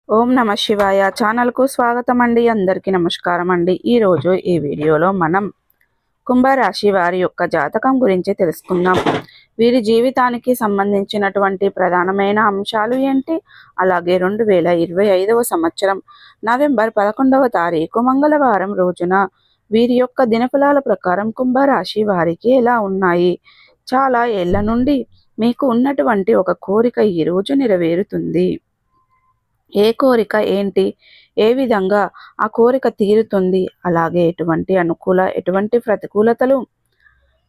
ఓం నమ శివాయ ఛానల్కు స్వాగతం అండి. అందరికీ నమస్కారం అండి. ఈరోజు ఈ వీడియోలో మనం కుంభరాశి వారి యొక్క జాతకం గురించి తెలుసుకుందాం. వీరి జీవితానికి సంబంధించినటువంటి ప్రధానమైన అంశాలు ఏంటి, అలాగే 2025వ సంవత్సరం నవంబర్ 11వ తారీఖు మంగళవారం రోజున వీరి యొక్క దినఫలాల ప్రకారం కుంభరాశి వారికి ఎలా ఉన్నాయి. చాలా ఏళ్ల నుండి మీకు ఉన్నటువంటి ఒక కోరిక ఈరోజు నెరవేరుతుంది. ఏ కోరిక ఏంటి, ఏ విధంగా ఆ కోరిక తీరుతుంది, అలాగే ఎటువంటి ప్రతికూలతలు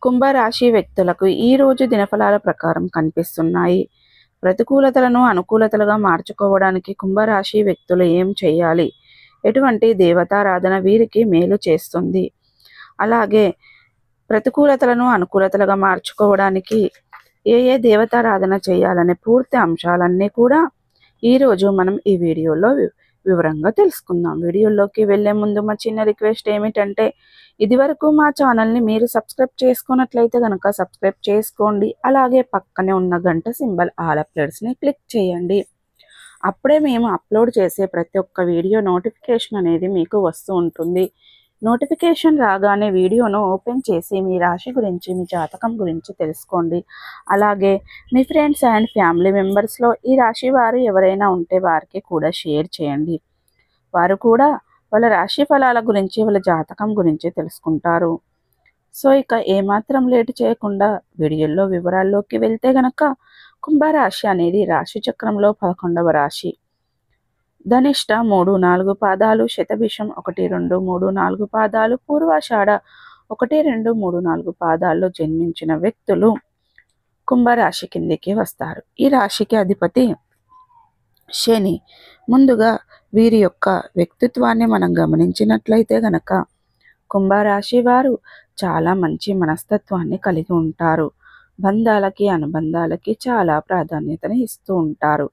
కుంభరాశి వ్యక్తులకు ఈ రోజు దినఫలాల ప్రకారం కనిపిస్తున్నాయి. ప్రతికూలతలను అనుకూలతలుగా మార్చుకోవడానికి కుంభరాశి వ్యక్తులు ఏం చేయాలి, ఎటువంటి దేవతారాధన వీరికి మేలు చేస్తుంది, అలాగే ప్రతికూలతలను అనుకూలతలుగా మార్చుకోవడానికి ఏ దేవతారాధన చేయాలనే పూర్తి అంశాలన్నీ కూడా ఈరోజు మనం ఈ వీడియోలో వివరంగా తెలుసుకుందాం. వీడియోలోకి వెళ్ళే ముందు మా చిన్న రిక్వెస్ట్ ఏమిటంటే, ఇదివరకు మా ఛానల్ని మీరు సబ్స్క్రైబ్ చేసుకున్నట్లయితే కనుక సబ్స్క్రైబ్ చేసుకోండి. అలాగే పక్కనే ఉన్న గంట సింబల్ ఆల్ అప్లోడ్స్ని క్లిక్ చేయండి. అప్పుడే మేము అప్లోడ్ చేసే ప్రతి ఒక్క వీడియో నోటిఫికేషన్ అనేది మీకు వస్తూ ఉంటుంది. నోటిఫికేషన్ రాగానే వీడియోను ఓపెన్ చేసి మీ రాశి గురించి, మీ జాతకం గురించి తెలుసుకోండి. అలాగే మీ ఫ్రెండ్స్ అండ్ ఫ్యామిలీ మెంబర్స్లో ఈ రాశి వారు ఎవరైనా ఉంటే వారికి కూడా షేర్ చేయండి. వారు కూడా వాళ్ళ రాశి ఫలాల గురించి, వాళ్ళ జాతకం గురించి తెలుసుకుంటారు. సో ఇక ఏమాత్రం లేటు చేయకుండా వీడియోలో వివరాల్లోకి వెళ్తే గనక, కుంభరాశి అనేది రాశి చక్రంలో 11వ రాశి. ధనిష్ట 3, 4 పాదాలు, శతభిషం 1, 2, 3, 4 పాదాలు, పూర్వాషాఢ 1, 2, 3, 4 పాదాల్లో జన్మించిన వ్యక్తులు కుంభరాశి కిందికి వస్తారు. ఈ రాశికి అధిపతి శని. ముందుగా వీరి యొక్క వ్యక్తిత్వాన్ని మనం గమనించినట్లయితే గనక, కుంభరాశి వారు చాలా మంచి మనస్తత్వాన్ని కలిగి ఉంటారు. బంధాలకి, అనుబంధాలకి చాలా ప్రాధాన్యతను ఇస్తూ ఉంటారు.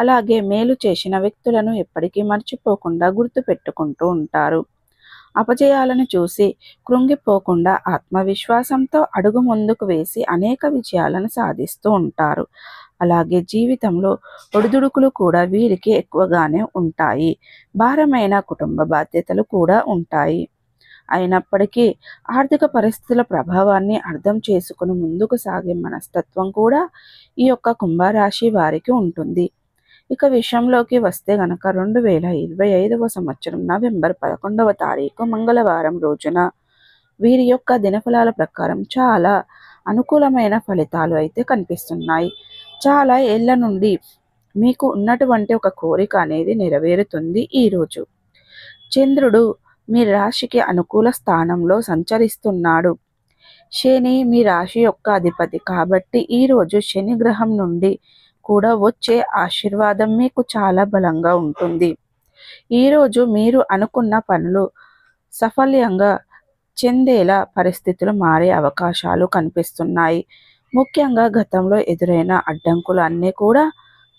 అలాగే మేలు చేసిన వ్యక్తులను ఎప్పటికీ మర్చిపోకుండా గుర్తు పెట్టుకుంటూ ఉంటారు. అపజయాలను చూసి కృంగిపోకుండా ఆత్మవిశ్వాసంతో అడుగు ముందుకు వేసి అనేక విజయాలను సాధిస్తూ ఉంటారు. అలాగే జీవితంలో ఒడిదుడుకులు కూడా వీరికి ఎక్కువగానే ఉంటాయి. భారమైన కుటుంబ బాధ్యతలు కూడా ఉంటాయి. అయినప్పటికీ ఆర్థిక పరిస్థితుల ప్రభావాన్ని అర్థం చేసుకుని ముందుకు సాగే మనస్తత్వం కూడా ఈ యొక్క కుంభరాశి వారికి ఉంటుంది. ఇక విషయంలోకి వస్తే గనక, 2025వ సంవత్సరం నవంబర్ 11వ తారీఖు మంగళవారం రోజున వీరి యొక్క దినఫలాల ప్రకారం చాలా అనుకూలమైన ఫలితాలు అయితే కనిపిస్తున్నాయి. చాలా ఏళ్ల నుండి మీకు ఉన్నటువంటి ఒక కోరిక అనేది నెరవేరుతుంది. ఈరోజు చంద్రుడు మీ రాశికి అనుకూల స్థానంలో సంచరిస్తున్నాడు. శని మీ రాశి యొక్క అధిపతి కాబట్టి ఈరోజు శని గ్రహం నుండి కూడా వచ్చే ఆశీర్వాదం మీకు చాలా బలంగా ఉంటుంది. ఈరోజు మీరు అనుకున్న పనులు సఫలంగా చెందేలా పరిస్థితులు మారే అవకాశాలు కనిపిస్తున్నాయి. ముఖ్యంగా గతంలో ఎదురైన అడ్డంకులు అన్నీ కూడా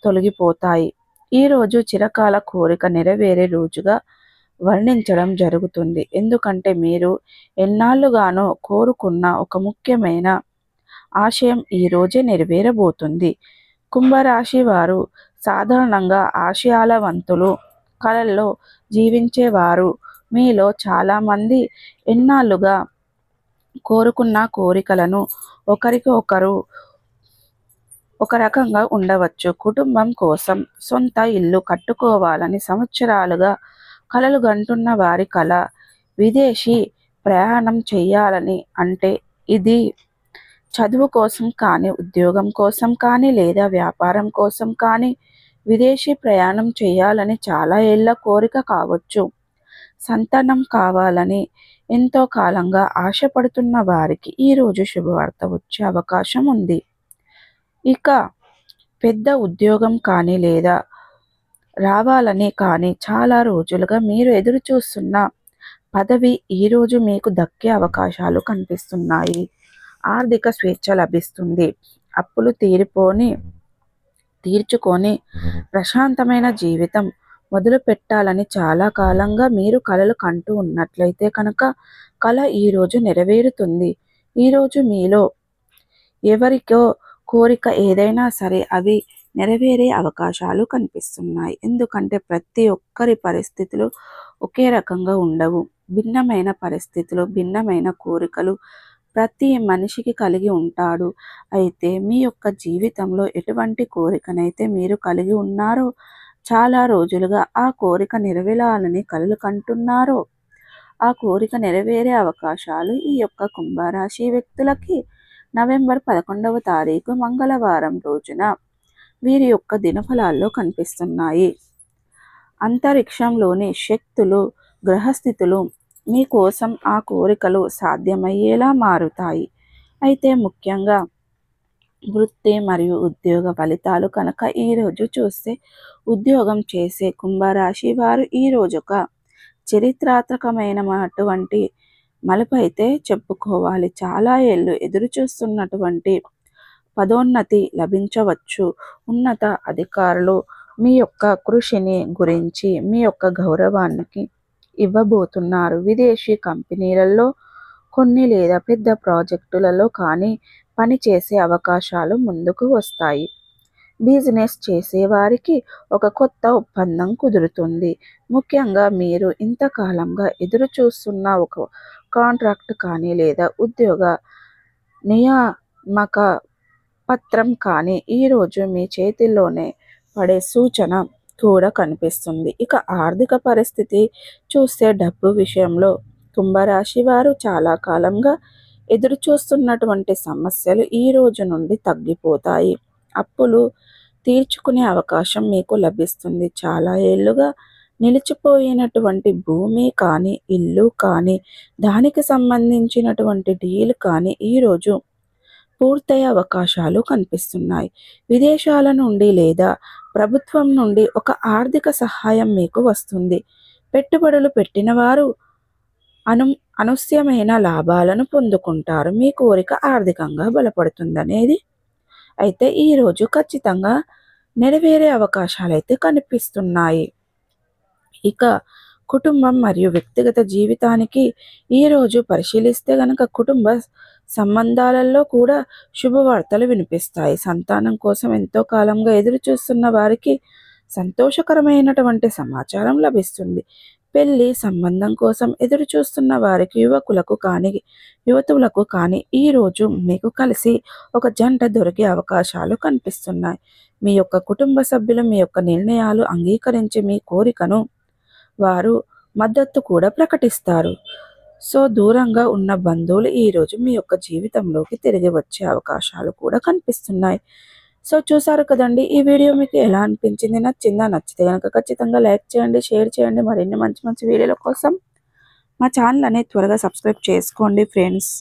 తొలగిపోతాయి. ఈరోజు చిరకాల కోరిక నెరవేరే రోజుగా వర్ణించడం జరుగుతుంది. ఎందుకంటే మీరు ఎన్నాళ్ళుగానో కోరుకున్న ఒక ముఖ్యమైన ఆశయం ఈ రోజే నెరవేరబోతుంది. కుంభరాశి వారు సాధారణంగా ఆశయాలవంతులు, కలల్లో జీవించేవారు. మీలో చాలామంది ఎన్నాళ్ళుగా కోరుకున్న కోరికలను ఒకరికి ఒకరు ఒక రకంగా ఉండవచ్చు. కుటుంబం కోసం సొంత ఇల్లు కట్టుకోవాలని సంవత్సరాలుగా కలలు గంటున్న వారి కల విదేశీ ప్రయాణం చేయాలని, అంటే ఇది చదువు కోసం కానీ, ఉద్యోగం కోసం కానీ, లేదా వ్యాపారం కోసం కానీ విదేశీ ప్రయాణం చేయాలని చాలా ఏళ్ల కోరిక కావచ్చు. సంతానం కావాలని ఎంతో కాలంగా ఆశపడుతున్న వారికి ఈరోజు శుభవార్త వచ్చే అవకాశం ఉంది. ఇక పెద్ద ఉద్యోగం కానీ, లేదా రావాలని కానీ చాలా రోజులుగా మీరు ఎదురు చూస్తున్న పదవి ఈరోజు మీకు దక్కే అవకాశాలు కనిపిస్తున్నాయి. ఆర్థిక స్వేచ్ఛ లభిస్తుంది. అప్పులు తీర్చుకొని ప్రశాంతమైన జీవితం మొదలు పెట్టాలని చాలా కాలంగా మీరు కలలు కంటూ ఉన్నట్లయితే కనుక కల ఈరోజు నెరవేరుతుంది. ఈరోజు మీలో ఎవరికో కోరిక ఏదైనా సరే అవి నెరవేరే అవకాశాలు కనిపిస్తున్నాయి. ఎందుకంటే ప్రతి ఒక్కరి పరిస్థితులు ఒకే రకంగా ఉండవు. భిన్నమైన పరిస్థితులు, భిన్నమైన కోరికలు ప్రతి మనిషికి కలిగి ఉంటాడు. అయితే మీ యొక్క జీవితంలో ఎటువంటి కోరికనైతే మీరు కలిగి ఉన్నారో, చాలా రోజులుగా ఆ కోరిక నెరవేరాలని కలలు కంటున్నారో, ఆ కోరిక నెరవేరే అవకాశాలు ఈ యొక్క కుంభరాశి వ్యక్తులకి నవంబర్ 11వ తారీఖు మంగళవారం రోజున వీరి యొక్క దినఫలాల్లో కనిపిస్తున్నాయి. అంతరిక్షంలోని శక్తులు, గ్రహస్థితులు మీకోసం ఆ కోరికలు సాధ్యమయ్యేలా మారుతాయి. అయితే ముఖ్యంగా వృత్తి మరియు ఉద్యోగ ఫలితాలు కనుక ఈరోజు చూస్తే, ఉద్యోగం చేసే కుంభరాశి వారు ఈరోజు ఒక చరిత్రాత్మకమైనటువంటి మలుపు అయితే చెప్పుకోవాలి. చాలా ఏళ్ళు ఎదురు చూస్తున్నటువంటి పదోన్నతి లభించవచ్చు. ఉన్నత అధికారులు మీ యొక్క కృషిని గురించి, మీ యొక్క గౌరవానికి ఇవ్వబోతున్నారు. విదేశీ కంపెనీలలో కొన్ని లేదా పెద్ద ప్రాజెక్టులలో కానీ పనిచేసే అవకాశాలు ముందుకు వస్తాయి. బిజినెస్ చేసేవారికి ఒక కొత్త ఒప్పందం కుదురుతుంది. ముఖ్యంగా మీరు ఇంతకాలంగా ఎదురు చూస్తున్న ఒక కాంట్రాక్ట్ కానీ లేదా ఉద్యోగ నియామక పత్రం కానీ ఈరోజు మీ చేతిలోనే పడే సూచన కూడా కనిపిస్తుంది. ఇక ఆర్థిక పరిస్థితి చూస్తే, డబ్బు విషయంలో కుంభరాశి వారు చాలా కాలంగా ఎదురు చూస్తున్నటువంటి సమస్యలు ఈ రోజు నుండి తగ్గిపోతాయి. అప్పులు తీర్చుకునే అవకాశం మీకు లభిస్తుంది. చాలా ఏళ్ళుగా నిలిచిపోయినటువంటి భూమి కానీ, ఇల్లు కానీ, దానికి సంబంధించినటువంటి డీల్ కానీ ఈరోజు పూర్తయ్యే అవకాశాలు కనిపిస్తున్నాయి. విదేశాల నుండి లేదా ప్రభుత్వం నుండి ఒక ఆర్థిక సహాయం మీకు వస్తుంది. పెట్టుబడులు పెట్టిన వారు అనూహ్యమైన లాభాలను పొందుకుంటారు. మీ కోరిక ఆర్థికంగా బలపడుతుందనేది అయితే ఈరోజు ఖచ్చితంగా నెరవేరే అవకాశాలు అయితే కనిపిస్తున్నాయి. ఇక కుటుంబం మరియు వ్యక్తిగత జీవితానికి ఈరోజు పరిశీలిస్తే గనక కుటుంబ సంబంధాలలో కూడా శుభవార్తలు వినిపిస్తాయి. సంతానం కోసం ఎంతో కాలంగా ఎదురు చూస్తున్న వారికి సంతోషకరమైనటువంటి సమాచారం లభిస్తుంది. పెళ్లి సంబంధం కోసం ఎదురు చూస్తున్న వారికి, యువకులకు కానీ యువతులకు కానీ ఈరోజు మీకు కలిసి ఒక జంట దొరికే అవకాశాలు కనిపిస్తున్నాయి. మీ యొక్క కుటుంబ సభ్యులు మీ యొక్క నిర్ణయాలు అంగీకరించి మీ కోరికను వారు మద్దతు కూడా ప్రకటిస్తారు. సో దూరంగా ఉన్న బంధువులు ఈరోజు మీ యొక్క జీవితంలోకి తిరిగి వచ్చే అవకాశాలు కూడా కనిపిస్తున్నాయి. సో చూసారు కదండి, ఈ వీడియో మీకు ఎలా అనిపించింది? నచ్చిందా? నచ్చితే కనుక ఖచ్చితంగా లైక్ చేయండి, షేర్ చేయండి. మరిన్ని మంచి మంచి వీడియోల కోసం మా ఛానల్ అనేది త్వరగా సబ్స్క్రైబ్ చేసుకోండి ఫ్రెండ్స్.